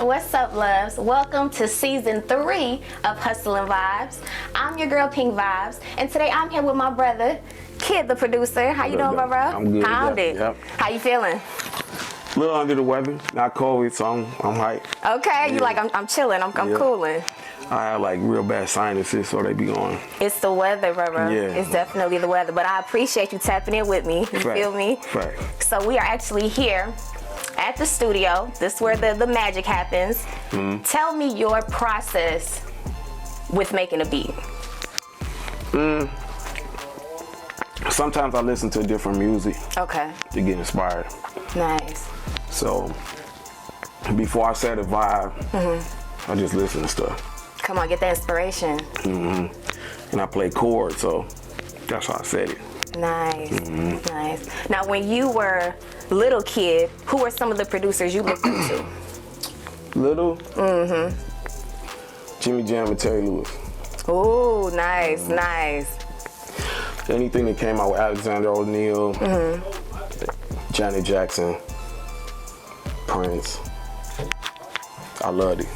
What's up, loves? Welcome to season 3 of Hustlin' Vibes. I'm your girl, Pink Vibes, and today I'm here with my brother, Kid, the producer. How you doing, bro? I'm good. Pound it. Yep. How you feeling? A little under the weather, not COVID, so I'm hyped. Okay, you Yeah. like I'm chilling. I'm Yeah. cooling. I have like real bad sinuses, so they be going. It's the weather, bro. Yeah. It's definitely the weather, but I appreciate you tapping in with me. You feel me? Fact. So we are actually here at the studio. This is where the magic happens. Tell me your process with making a beat. Sometimes I listen to different music Okay. to get inspired. Nice. So before I set a vibe, I just listen to stuff. Come on, get that inspiration. And I play chords, so that's how I set it. Nice, nice. Now, when you were little kid, who were some of the producers you looked up to? Little? Jimmy Jam and Terry Lewis. Ooh, nice, nice. Anything that came out with Alexander O'Neal, Janet Jackson, Prince. I loved it.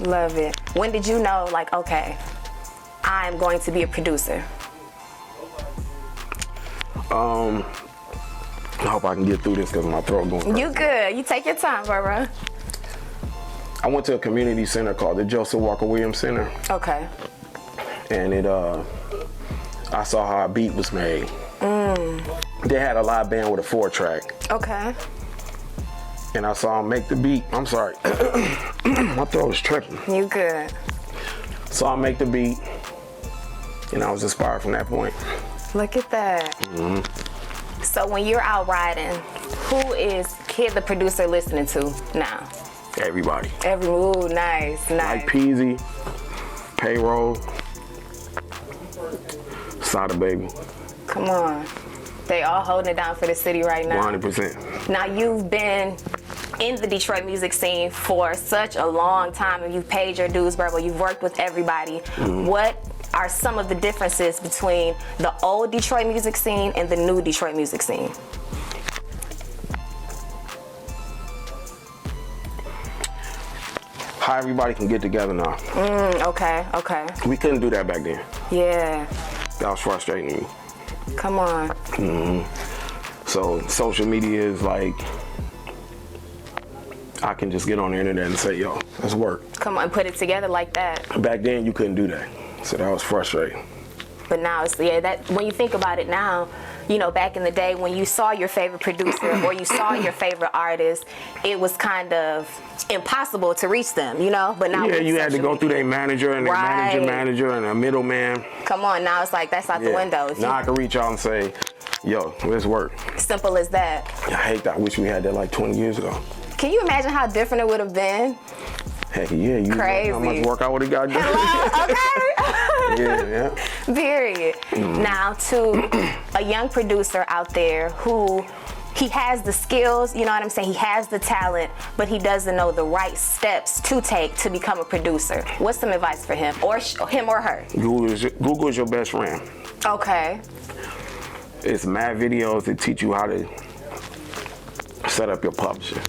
Love it. When did you know, like, okay, I'm going to be a producer? I hope I can get through this because my throat going crazy. You good. You take your time, Barbara. I went to a community center called the Joseph Walker Williams Center, Okay. and I saw how a beat was made. They had a live band with a 4-track, Okay. and I saw them make the beat. I'm sorry, my throat was tripping. You good. Saw them make the beat, and I was inspired from that point. Look at that. So when you're out riding, who is Kid, the producer, listening to now? Everybody. Ooh, nice, nice. Like Peasy, Payroll, Sada Baby, Come on. They all holding it down for the city right now. 100%. Now, you've been in the Detroit music scene for such a long time, and you've paid your dues, Virgo. You've worked with everybody. What are some of the differences between the old Detroit music scene and the new Detroit music scene? How everybody can get together now. Okay, okay. We couldn't do that back then. Yeah. That was frustrating to me. Come on. So social media is like, I can just get on the internet and say, yo, let's work. Come on, put it together like that. Back then, you couldn't do that. So that was frustrating. But now it's, yeah, that when you think about it now, you know, back in the day when you saw your favorite producer or you saw your favorite artist, it was kind of impossible to reach them, you know? But now Yeah, you had to go through their manager and their manager and a middleman. Come on, now it's like that's out the window. If Now I can reach out and say, yo, let's work. Simple as that. I hate that. I wish we had that like 20 years ago. Can you imagine how different it would have been? Heck yeah, you Crazy. know how much work I would have got done. Hello? Okay. Yeah. Period. Now, to a young producer out there who he has the skills, you know what I'm saying? He has the talent, but he doesn't know the right steps to take to become a producer. What's some advice for him or him or her? Google is your best friend. Okay. It's mad videos that teach you how to set up your publishing.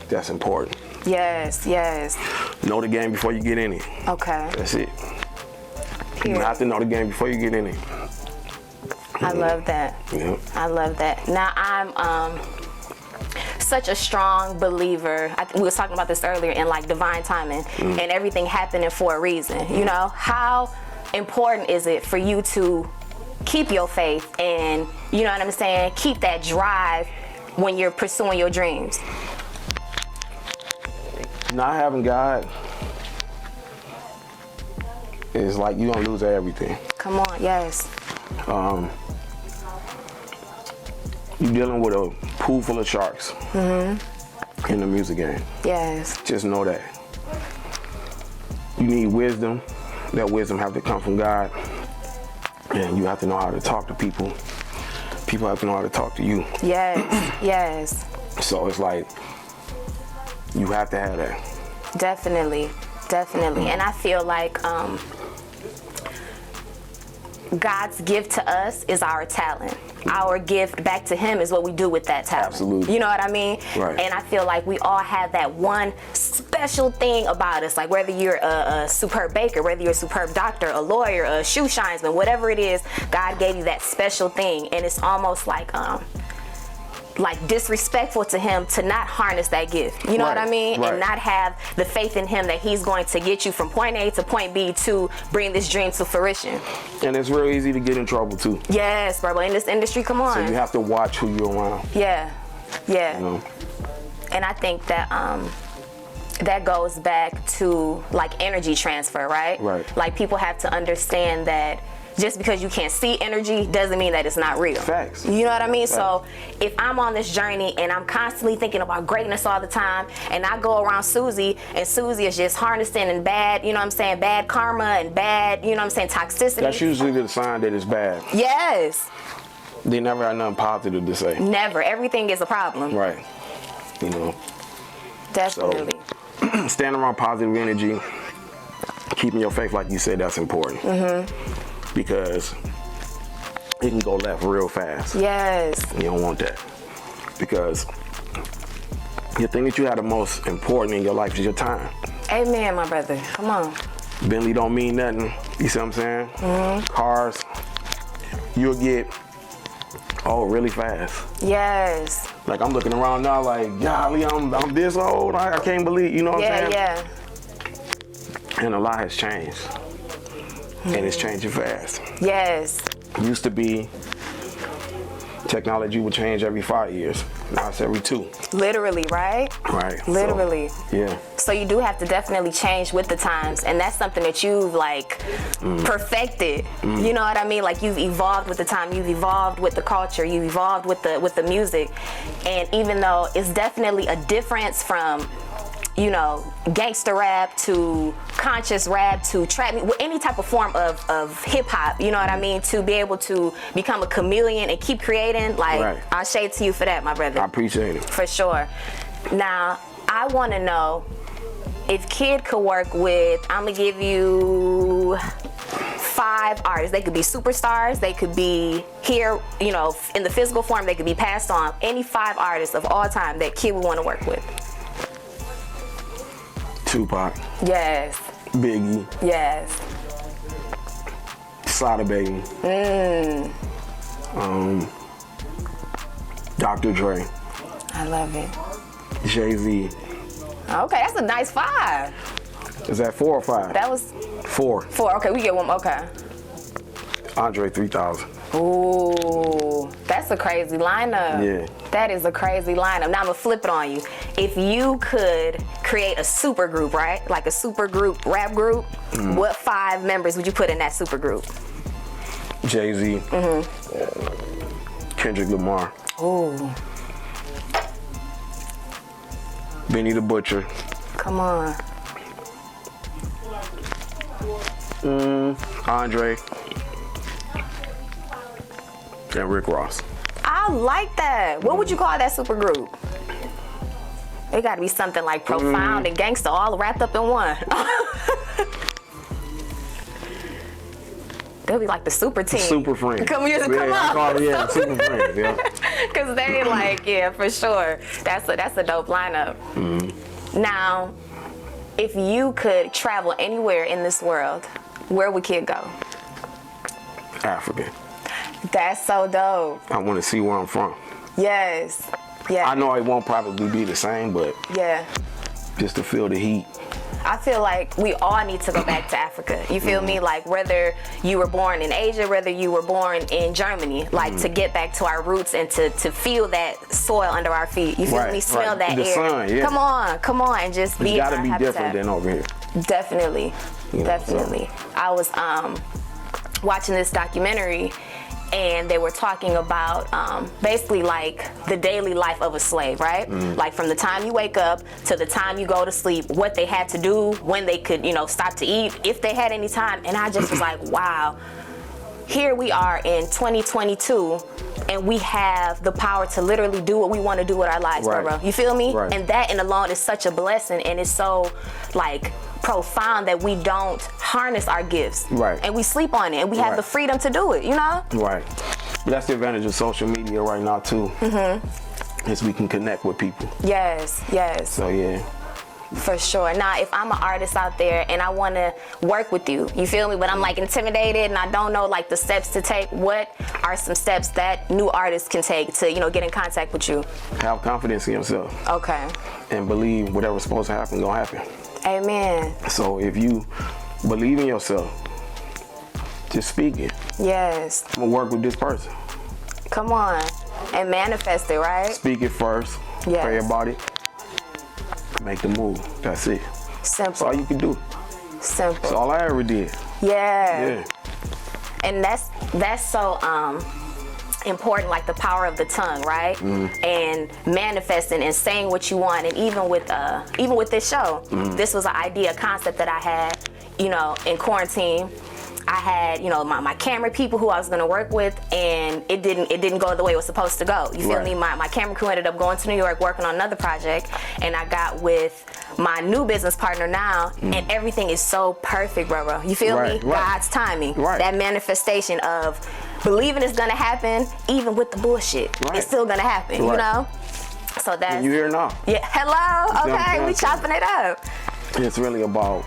That's important. Yes, yes. Know the game before you get in it. Okay. That's it. Period. You have to know the game before you get in it. I love that. Yeah. I love that. Now, I'm such a strong believer. We was talking about this earlier in like divine timing and everything happening for a reason. You know, how important is it for you to keep your faith and, you know what I'm saying, keep that drive when you're pursuing your dreams? Not having God is like you're gonna lose everything. Come on, yes. You're dealing with a pool full of sharks in the music game. Yes. Just know that. You need wisdom. That wisdom have to come from God. And you have to know how to talk to people. People have to know how to talk to you. Yes, yes. So it's like, you have to have that. Definitely, definitely. And I feel like God's gift to us is our talent. our gift back to him is what we do with that talent. Absolutely. You know what I mean? Right. And I feel like we all have that one special thing about us. Like whether you're a superb baker, whether you're a superb doctor, a lawyer, a shoe shinesman, whatever it is, God gave you that special thing. And it's almost like disrespectful to him to not harness that gift. You know what I mean? Right. And not have the faith in him that he's going to get you from point A to point B to bring this dream to fruition. And it's real easy to get in trouble too. Yes, bro. In this industry, come on. So you have to watch who you're around. Yeah. Yeah. You know? And I think that that goes back to like energy transfer, right? Right. Like people have to understand that just because you can't see energy doesn't mean that it's not real. Facts. You know what I mean? Facts. So if I'm on this journey and I'm constantly thinking about greatness all the time, and I go around Susie and Susie is just harnessing and bad, you know what I'm saying, bad karma and bad, you know what I'm saying, toxicity. That's usually the sign that it's bad. Yes. They never had nothing positive to say. Never. Everything is a problem. Right. You know. Definitely. So, standing around positive energy, keeping your faith, like you said, that's important. Because it can go left real fast. Yes. You don't want that. Because the thing that you have the most important in your life is your time. Amen, my brother. Come on. Bentley don't mean nothing. You see what I'm saying? Cars, you'll get really fast. Yes. Like I'm looking around now like, golly, I'm this old. I can't believe, you know what I'm saying? Yeah. And a lot has changed. And it's changing fast. Yes. Used to be technology would change every 5 years. Now it's every 2. Literally, right? Right. Literally. So, yeah. So you do have to definitely change with the times, and that's something that you've like perfected. You know what I mean? Like you've evolved with the time, you've evolved with the culture, you've evolved with the music. And even though it's definitely a difference from, you know, gangster rap to conscious rap to trap, any type of form of hip hop, you know what I mean? To be able to become a chameleon and keep creating, like, Right. I'll shade to you for that, my brother. I appreciate it. For sure. Now, I want to know if KIDD could work with, I'm going to give you 5 artists. They could be superstars. They could be here, you know, in the physical form. They could be passed on. Any 5 artists of all time that KIDD would want to work with. Tupac, Yes. Biggie, Yes. Sada Baby, Dr. Dre, I love it. Jay-Z. Okay, that's a nice 5. Is that 4 or 5? That was 4. 4. Okay, we get one. Okay. Andre 3000. Ooh, that's a crazy lineup. Yeah. That is a crazy lineup. Now I'm gonna flip it on you. If you could create a super group, right? Like a super group, rap group, what 5 members would you put in that super group? Jay-Z. Kendrick Lamar. Ooh, Benny the Butcher. come on. Andre. And Rick Ross. I like that. What would you call that super group? It gotta be something like profound and gangsta all wrapped up in one. They'll be like the super team. Super Friends. Come I on. call it, yeah, Super Friends, yeah. Cause they like, yeah, for sure. That's a dope lineup. Now, if you could travel anywhere in this world, where would KIDD go? Africa. That's so dope. I want to see where I'm from. Yes. Yeah. I know it won't probably be the same, but Yeah. just to feel the heat. I feel like we all need to go back to Africa. You feel me? Like whether you were born in Asia, whether you were born in Germany, like to get back to our roots and to feel that soil under our feet. You feel Right, me? Smell right. that The air. sun, yeah. Come on, and just be It's in got to our be habitat. different than over here. Definitely, You know, definitely. I was watching this documentary, and they were talking about basically like the daily life of a slave, right? Like from the time you wake up to the time you go to sleep, what they had to do, when they could, you know, stop to eat, if they had any time. And I just was like, wow, here we are in 2022, and we have the power to literally do what we want to do with our lives, Right. bro. You feel me? Right. And that in alone is such a blessing, and it's so like profound that we don't harness our gifts. Right. And we sleep on it, and we have Right. the freedom to do it, you know? Right. But that's the advantage of social media right now too. Is we can connect with people. Yes, yes. So yeah. For sure. Now, if I'm an artist out there and I want to work with you, you feel me? But I'm like intimidated and I don't know like the steps to take. What are some steps that new artists can take to, you know, get in contact with you? Have confidence in yourself. Okay. And believe whatever's supposed to happen gonna happen. Amen. So if you believe in yourself, just speak it. Yes. I'm gonna work with this person. Come on. And manifest it, right? Speak it first. Yes. Pray about it. Make the move. That's it. Simple. That's all you can do. Simple. That's all I ever did. Yeah. And that's so important, like the power of the tongue, right? And manifesting and saying what you want. And even with this show, this was an idea, a concept that I had, you know, in quarantine. I had, you know, my camera people who I was gonna work with, and it didn't go the way it was supposed to go. You feel me? My camera crew ended up going to New York working on another project, and I got with my new business partner now, and everything is so perfect, bro. You feel me? God's timing. That manifestation of believing it's gonna happen, even with the bullshit. It's still gonna happen, you know? So that's... And you here now. Yeah, hello, okay, we chopping it up. It's really about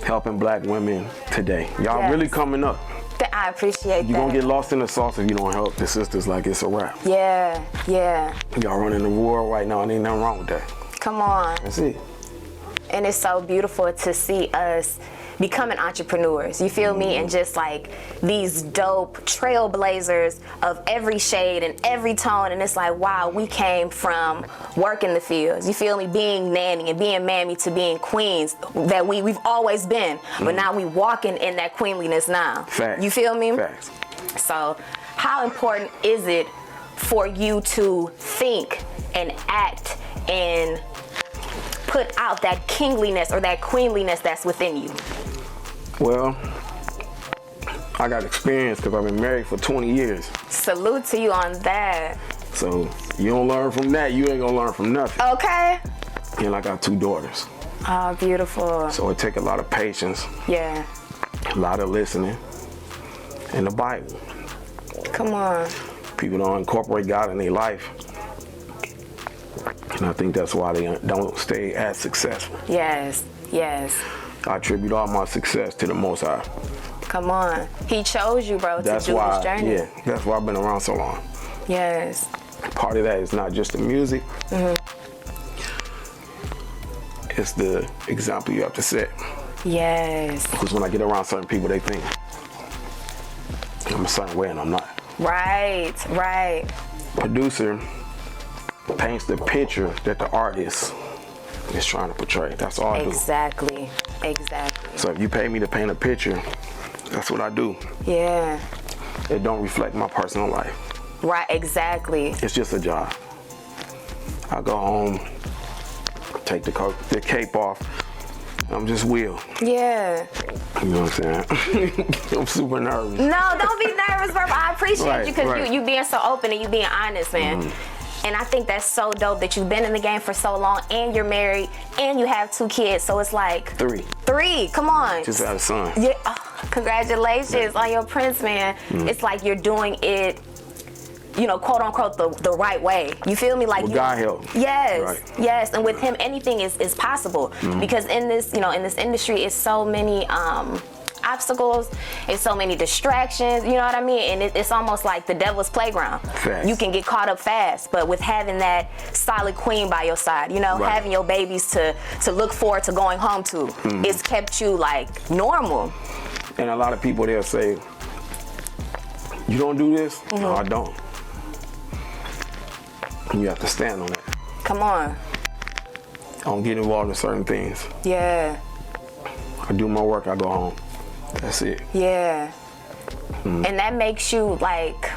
helping black women today. Y'all really coming up. I appreciate that. You're gonna get lost in the sauce if you don't help the sisters like it's a wrap. Yeah, yeah. Y'all running the world right now and ain't nothing wrong with that. Come on. That's it. And it's so beautiful to see us becoming entrepreneurs, you feel me? And just like these dope trailblazers of every shade and every tone, and it's like, wow, we came from working the fields, you feel me? Being nanny and being mammy to being queens that we've always been, but now we walking in that queenliness now. Facts. You feel me? Facts. So how important is it for you to think and act and put out that kingliness or that queenliness that's within you? Well, I got experience because I've been married for 20 years. Salute to you on that. So you don't learn from that, you ain't gonna learn from nothing. Okay. And I got 2 daughters. Oh, beautiful. So it take a lot of patience. Yeah. A lot of listening. And the Bible. Come on. People don't incorporate God in their life. And I think that's why they don't stay as successful. Yes, yes. I attribute all my success to the Most High. Come on. He chose you, bro, to do this journey. Yeah, that's why I've been around so long. Yes. Part of that is not just the music. It's the example you have to set. Yes. Because when I get around certain people, they think I'm a certain way and I'm not. Right, right. Producer paints the picture that the artist is trying to portray. That's all I do. Exactly, exactly. So if you pay me to paint a picture, that's what I do. Yeah. It don't reflect my personal life. Right, exactly. It's just a job. I go home, take the cape off. I'm just Will. Yeah. You know what I'm saying? I'm super nervous. No, don't be nervous, bro. I appreciate you because you being so open and you being honest, man. And I think that's so dope that you've been in the game for so long and you're married and you have 2 kids. So it's like... 3. 3, come on. Just had a son. Yeah. Oh, congratulations on your prince, man. It's like you're doing it, you know, quote unquote, the right way. You feel me? Like With God help. Yes, yes. And with him, anything is possible. Because in this, you know, in this industry, it's so many obstacles, it's so many distractions, you know what I mean? And it's almost like the devil's playground. Facts. You can get caught up fast, but with having that solid queen by your side, you know, having your babies to look forward to going home to, it's kept you like normal. And a lot of people, they'll say, you don't do this? No, I don't. And you have to stand on that. Come on. I don't get involved in certain things. Yeah. I do my work, I go home. That's it. Yeah. And that makes you like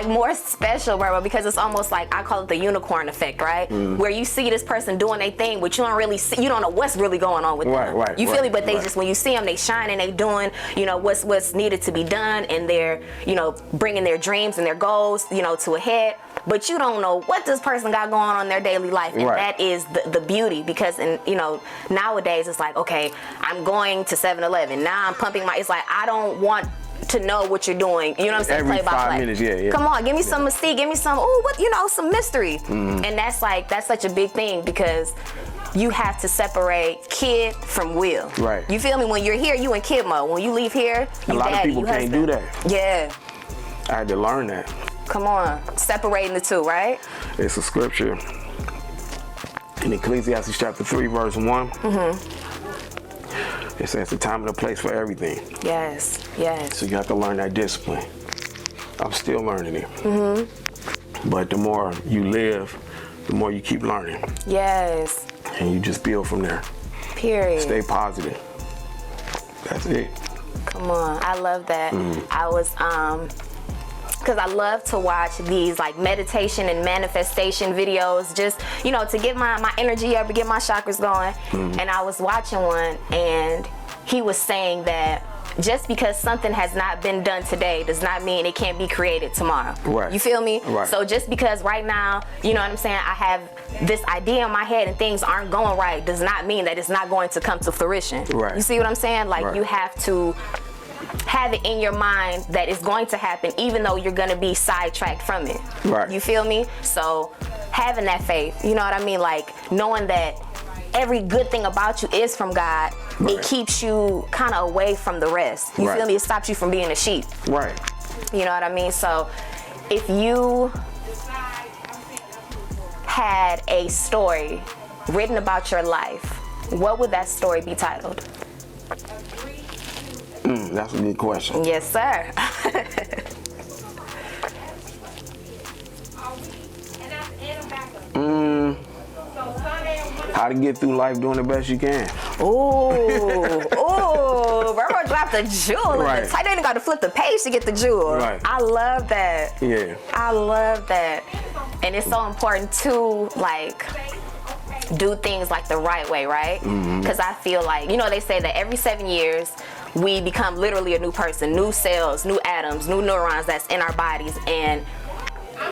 more special, bro, because it's almost like, I call it the unicorn effect, right? Where you see this person doing their thing, but you don't really see, you don't know what's really going on with them. You feel me? But they just, when you see them, they shine and they doing, you know, what's needed to be done, and they're, you know, bringing their dreams and their goals, you know, to a head. But you don't know what this person got going on in their daily life, and that is the beauty. Because, you know, nowadays it's like, okay, I'm going to 7-Eleven, now I'm pumping my, it's like, I don't want to know what you're doing. You know what I'm saying? Every Play by 5 play. minutes, yeah. Come on, give me some mystique, give me some, some mystery. And that's such a big thing because you have to separate kid from will. Right. You feel me? When you're here, you in kid mode. When you leave here, you a lot daddy, of people you can't husband. do that. Yeah. I had to learn that. Come on, separating the two, right? It's a scripture in Ecclesiastes chapter 3, verse 1. It says the time and the place for everything. Yes, yes. So you have to learn that discipline. I'm still learning it. But the more you live, the more you keep learning. Yes. And you just build from there. Period. Stay positive. That's it. Come on, I love that. I was, because I love to watch these like meditation and manifestation videos just, to get my energy up, to get my chakras going. And I was watching one and he was saying that just because something has not been done today does not mean it can't be created tomorrow. Right. You feel me? Right. So just because right now, you know what I'm saying, I have this idea in my head and things aren't going right does not mean that it's not going to come to fruition. Right. You see what I'm saying? Like you have to have it in your mind that it's going to happen even though you're going to be sidetracked from it. Right. You feel me? So having that faith, you know what I mean? Like knowing that every good thing about you is from God, it keeps you kind of away from the rest. You feel me? It stops you from being a sheep. Right. You know what I mean? So if you had a story written about your life, what would that story be titled? That's a good question. Yes, sir. How to get through life doing the best you can. Ooh, Burbo dropped a jewel. Right. I didn't got to flip the page to get the jewel. Right. I love that. Yeah. I love that. And it's so important to like do things like the right way, right? Because I feel like, they say that every 7 years we become literally a new person, new cells, new atoms, new neurons that's in our bodies. And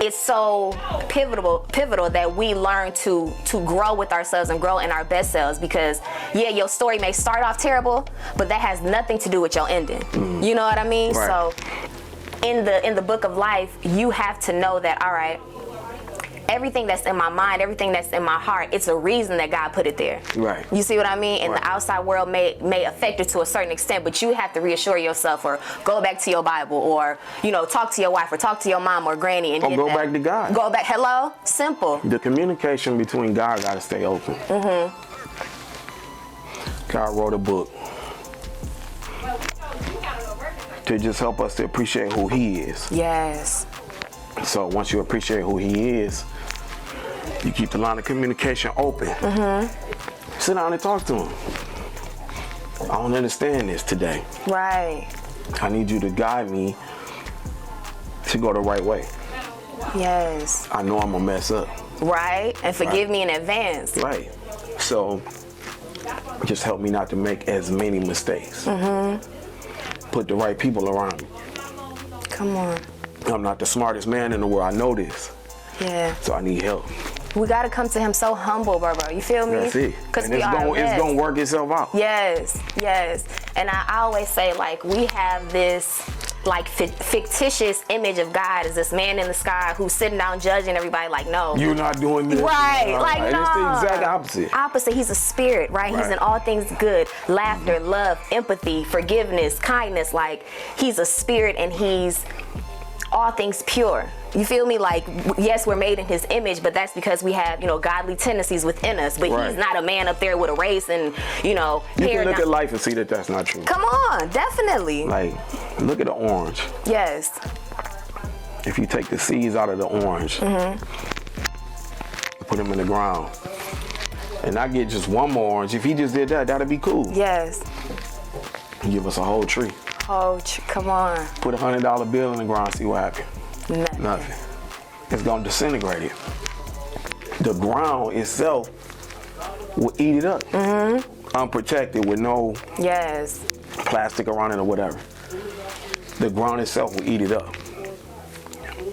it's so pivotal that we learn to grow with ourselves and grow in our best selves because your story may start off terrible, but that has nothing to do with your ending. You know what I mean? Right. So in the book of life, you have to know that, all right, everything that's in my mind, everything that's in my heart, it's a reason that God put it there. Right. You see what I mean? And the outside world may affect it to a certain extent, but you have to reassure yourself or go back to your Bible or, talk to your wife or talk to your mom or granny and Or get go that. back to God. Go back. Hello? Simple. The communication between God got to stay open. God wrote a book to just help us to appreciate who He is. Yes. So once you appreciate who He is, you keep the line of communication open. Sit down and talk to Him. I don't understand this today. Right. I need you to guide me to go the right way. Yes. I know I'm gonna mess up. Right. And forgive me in advance. Right. So just help me not to make as many mistakes. Put the right people around me. Come on. I'm not the smartest man in the world. I know this. Yeah. So I need help. We got to come to Him so humble, bro. You feel me? That's it. Because And we it's are gonna work itself out. Yes, yes. And I always say, like, we have this, like, fictitious image of God as this man in the sky who's sitting down judging everybody, like, no. You're not doing this. Right, like, no. It's the exact opposite. Opposite. He's a spirit, right? He's in all things good. Laughter, love, empathy, forgiveness, kindness. Like, He's a spirit and He's all things pure. You feel me? Like, yes, we're made in His image, but that's because we have, godly tendencies within us. But He's not a man up there with a race and, You hair can look down. at life and see that that's not true. Come on, definitely. Like, look at the orange. Yes. If you take the seeds out of the orange, put them in the ground, and I get just one more orange, if He just did that, that'd be cool. Yes. Give us a whole tree. Oh, come on. Put $100 bill in the ground, see what happens. Nothing. It's gonna disintegrate it. The ground itself will eat it up. Unprotected with no plastic around it or whatever. The ground itself will eat it up.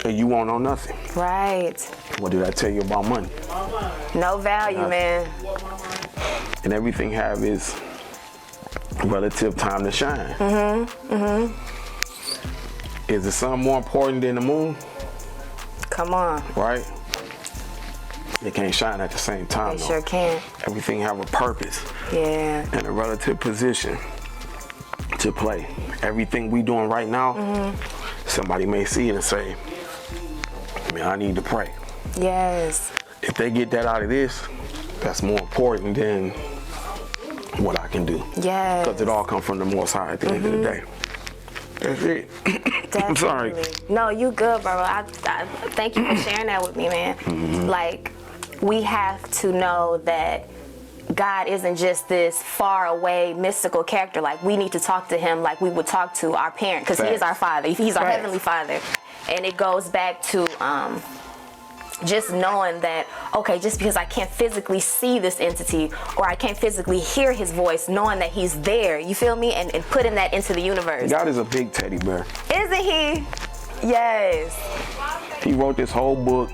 And you won't know nothing. Right. What did I tell you about money? No value, man. And everything have its relative time to shine. Is the sun more important than the moon? Come on. Right? They can't shine at the same time, They though. sure can. Everything have a purpose Yeah. and a relative position to play. Everything we doing right now, somebody may see it and say, man, I need to pray. Yes. If they get that out of this, that's more important than what I can do. Yes. Because it all comes from the Most High at the end of the day. That's it. I'm sorry. Definitely. No, you good, bro. I thank you for sharing that with me, man. Like, we have to know that God isn't just this far away mystical character. Like, we need to talk to him like we would talk to our parent, because he is our father. He's our heavenly father. And it goes back to just knowing that, okay, just because I can't physically see this entity or I can't physically hear his voice, knowing that he's there, you feel me? And putting that into the universe. God is a big teddy bear. Isn't he? Yes. He wrote this whole book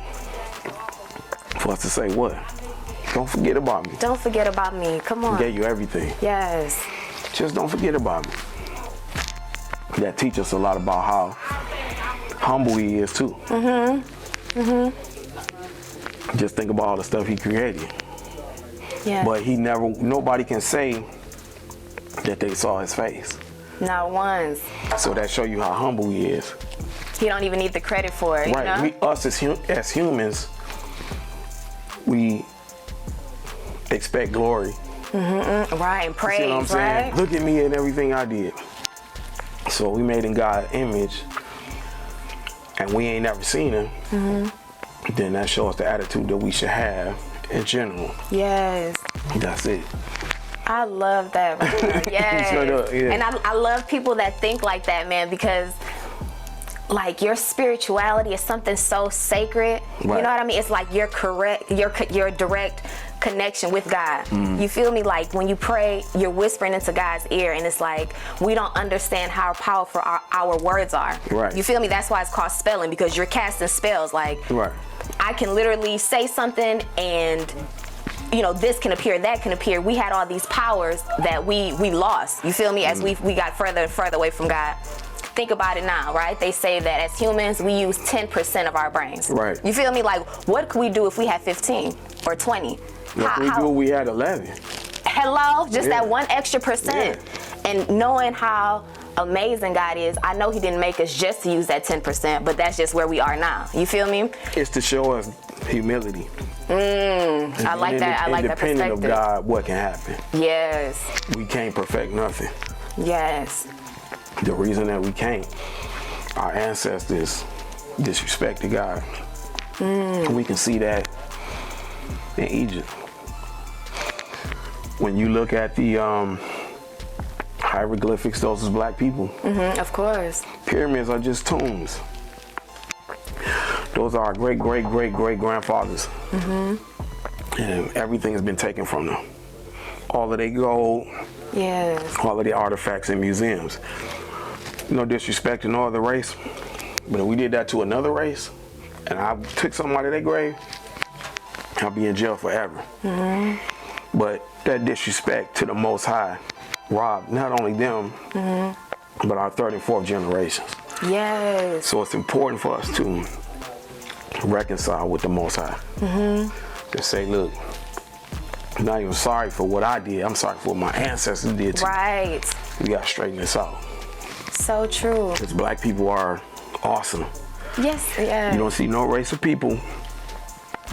for us to say what? Don't forget about me. Don't forget about me. Come on. He gave you everything. Yes. Just don't forget about me. That teaches us a lot about how humble he is too. Just think about all the stuff he created. Yeah. But nobody can say that they saw his face. Not once. So that show you how humble he is. He don't even need the credit for it. Right. You know? Us as humans, we expect glory. Right, and praise, See what I'm saying? right? Look at me and everything I did. So we made in God's image, and we ain't never seen him. Then that shows the attitude that we should have in general. Yes. That's it. I love that. Right? Yes. Straight up, yeah. And I love people that think like that, man, because like your spirituality is something so sacred. Right. You know what I mean? It's like your direct connection with God. You feel me? Like when you pray, you're whispering into God's ear, and it's like we don't understand how powerful our words are. Right. You feel me? That's why it's called spelling, because you're casting spells. Like Right. I can literally say something and this can appear, that can appear. We had all these powers that we lost. You feel me? As we got further and further away from God. Think about it now, right? They say that as humans, we use 10% of our brains. Right. You feel me? Like, what could we do if we had 15 or 20? We had 11. Hello? Just Yeah. that one extra percent. Yeah. And knowing how amazing God is, I know he didn't make us just to use that 10%, but that's just where we are now. You feel me? It's to show us humility. I like that. I like that perspective. Independent of God, what can happen? Yes. We can't perfect nothing. Yes. The reason that we can't, our ancestors disrespected God. We can see that in Egypt. When you look at the hieroglyphics, those is black people. Of course. Pyramids are just tombs. Those are our great grandfathers. And everything has been taken from them. All of their gold, Yes. all of the artifacts in museums. No disrespect to no other race, but if we did that to another race, and I took something out of their grave, I'll be in jail forever. But that disrespect to the Most High robbed not only them, but our third and fourth generations. Yes. So it's important for us to reconcile with the Most High. To say, look, I'm not even sorry for what I did. I'm sorry for what my ancestors did to me. Right. We got to straighten this out. So true. Because black people are awesome. Yes. Yeah. You don't see no race of people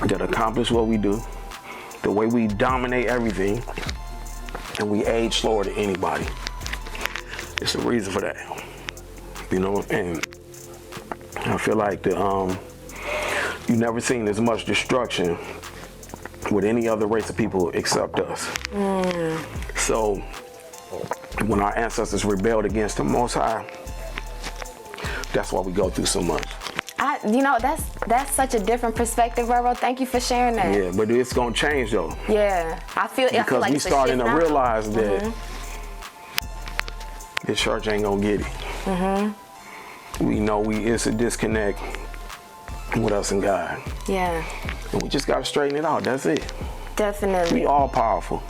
that accomplish what we do, the way we dominate everything, and we age slower than anybody. It's a reason for that. And I feel like you never seen as much destruction with any other race of people except us. So when our ancestors rebelled against the Most High, that's why we go through so much. That's such a different perspective, bro. Thank you for sharing that. Yeah, but it's gonna change though. Yeah, I feel Because like we it's a starting shift to now. realize that this church ain't gonna get it. We know it's a disconnect with us and God. Yeah, And we just gotta straighten it out. That's it. definitely. We all powerful.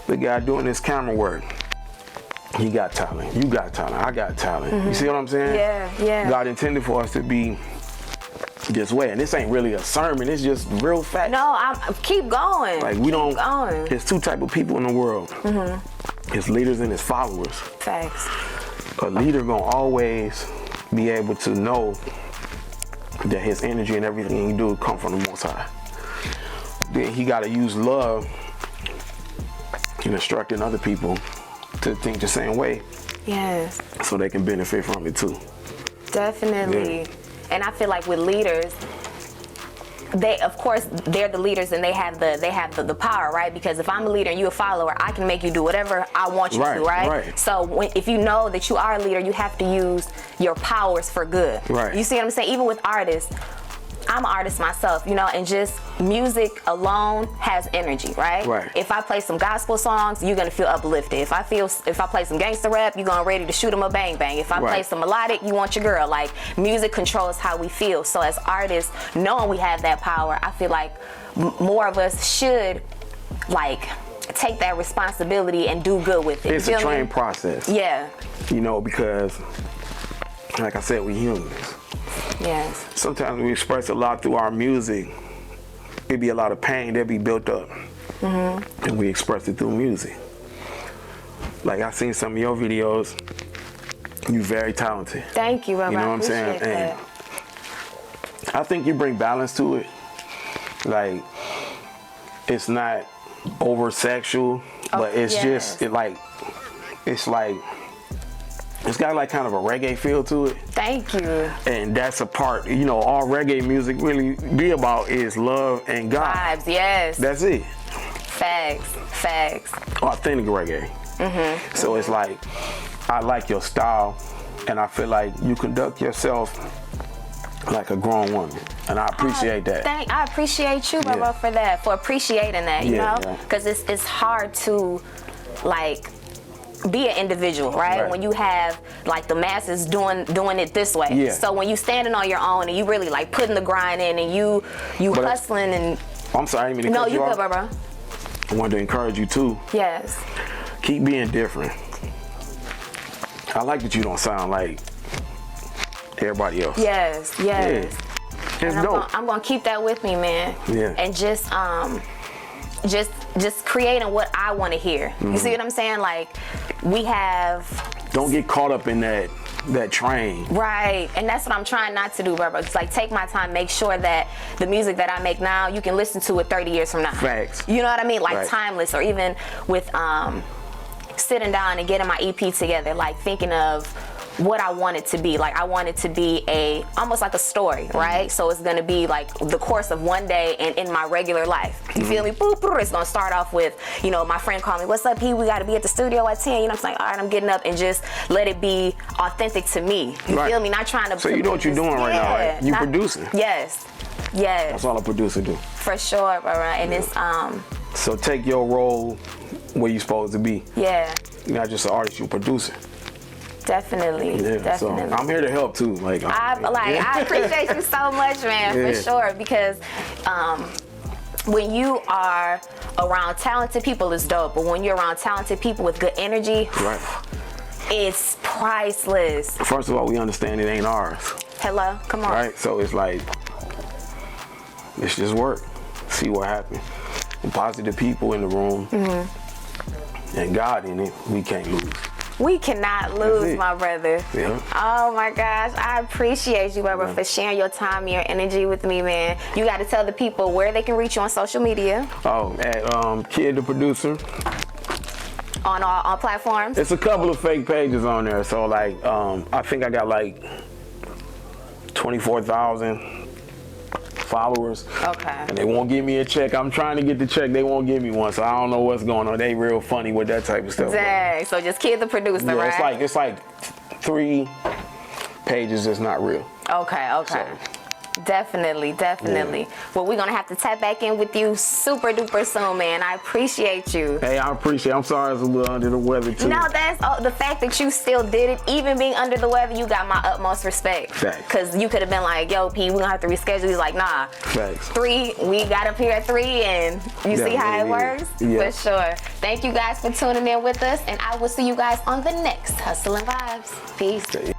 The guy doing this camera work, He got talent. You got talent. I got talent. You see what I'm saying? Yeah, yeah. God intended for us to be this way, and this ain't really a sermon. It's just real facts. No, keep going. Like we don't. Keep going. There's two type of people in the world. His leaders and his followers. Facts. A leader gonna always be able to know that his energy and everything he do come from the Most High. Then he got to use love in instructing other people to think the same way. Yes. So they can benefit from it too. Definitely. Yeah. And I feel like with leaders, of course they're the leaders and they have the power, right? Because if I'm a leader and you're a follower, I can make you do whatever I want you to, right? Right. So if you know that you are a leader, you have to use your powers for good. Right. You see what I'm saying? Even with artists, I'm an artist myself, you know, and just music alone has energy, right? Right. If I play some gospel songs, you're gonna feel uplifted. If I play some gangster rap, you're gonna ready to shoot 'em a bang bang. If I play some melodic, you want your girl. Like, music controls how we feel. So as artists, knowing we have that power, I feel like more of us should like take that responsibility and do good with it. It's a trained process. Yeah. You know, because like I said, we humans. Yes. Sometimes we express a lot through our music. It'd be a lot of pain that be built up, and we express it through music. Like I seen some of your videos. You're very talented. Thank you, Robert. You know what I'm saying? That. And I think you bring balance to it. Like it's not over sexual, but it's just it's got like kind of a reggae feel to it. Thank you. And that's a part, you know, all reggae music really be about is love and God. Vibes, yes. That's it. Facts. Authentic reggae. So it's like, I like your style, and I feel like you conduct yourself like a grown woman. And I appreciate that. I appreciate you, Bubba, for that, for appreciating that, you know? Because it's hard to, like, be an individual, right? When you have like the masses doing it this way. Yeah. So when you standing on your own and you really like putting the grind in and you hustling and. I'm sorry, I didn't mean to cut you off. No, you good, bro. I wanted to encourage you too. Yes. Keep being different. I like that you don't sound like everybody else. Yes. Yeah. It's dope. I'm gonna keep that with me, man. Yeah. And just creating what I want to hear. You see what I'm saying? Like, we have. Don't get caught up in that train. Right, and that's what I'm trying not to do, bro. It's like, take my time, make sure that the music that I make now, you can listen to it 30 years from now. Facts. You know what I mean? Like timeless, or even with sitting down and getting my EP together, like thinking of what I want it to be. Like, I want it to be almost like a story, right? So it's gonna be like the course of one day and in my regular life. You feel me? Boop, boop. It's gonna start off with, you know, my friend called me, what's up, P? We gotta be at the studio at 10. You know what I'm saying? All right, I'm getting up, and just let it be authentic to me. You feel me? Not trying to. So you know what you're doing right now, right? You producing. Yes. That's all a producer do. For sure, bro. And it's So take your role where you're supposed to be. Yeah. You're not just an artist, you're a producer. Definitely. Yeah, definitely. So I'm here to help too. Like I appreciate you so much, man, for sure. Because when you are around talented people, it's dope. But when you're around talented people with good energy, it's priceless. First of all, we understand it ain't ours. Hello, come on. Right? So it's like, let's just work, see what happens. And positive people in the room, and God in it, we can't lose. We cannot lose, my brother. Yeah. Oh my gosh, I appreciate you, brother, for sharing your time, your energy with me, man. You got to tell the people where they can reach you on social media. Oh, at KIDD the producer. On platforms. It's a couple of fake pages on there. So like, I think I got like 24,000 followers. Okay. And they won't give me a check. I'm trying to get the check. They won't give me one. So I don't know what's going on. They real funny with that type of stuff. Dang. So just KIDD the producer, right? It's like 3 pages that's not real. Okay. So Definitely. Yeah. Well, we're gonna have to tap back in with you super duper soon, man. I appreciate you. Hey, I appreciate it. I'm sorry I was a little under the weather too. No, that's the fact that you still did it, even being under the weather. You got my utmost respect. Facts. Because you could have been like, "Yo, P, we're gonna have to reschedule." He's like, "Nah." Facts. 3, we got up here at 3, and you see how it works. Yeah. For sure. Thank you guys for tuning in with us, and I will see you guys on the next Hustle and Vibes. Peace. Okay.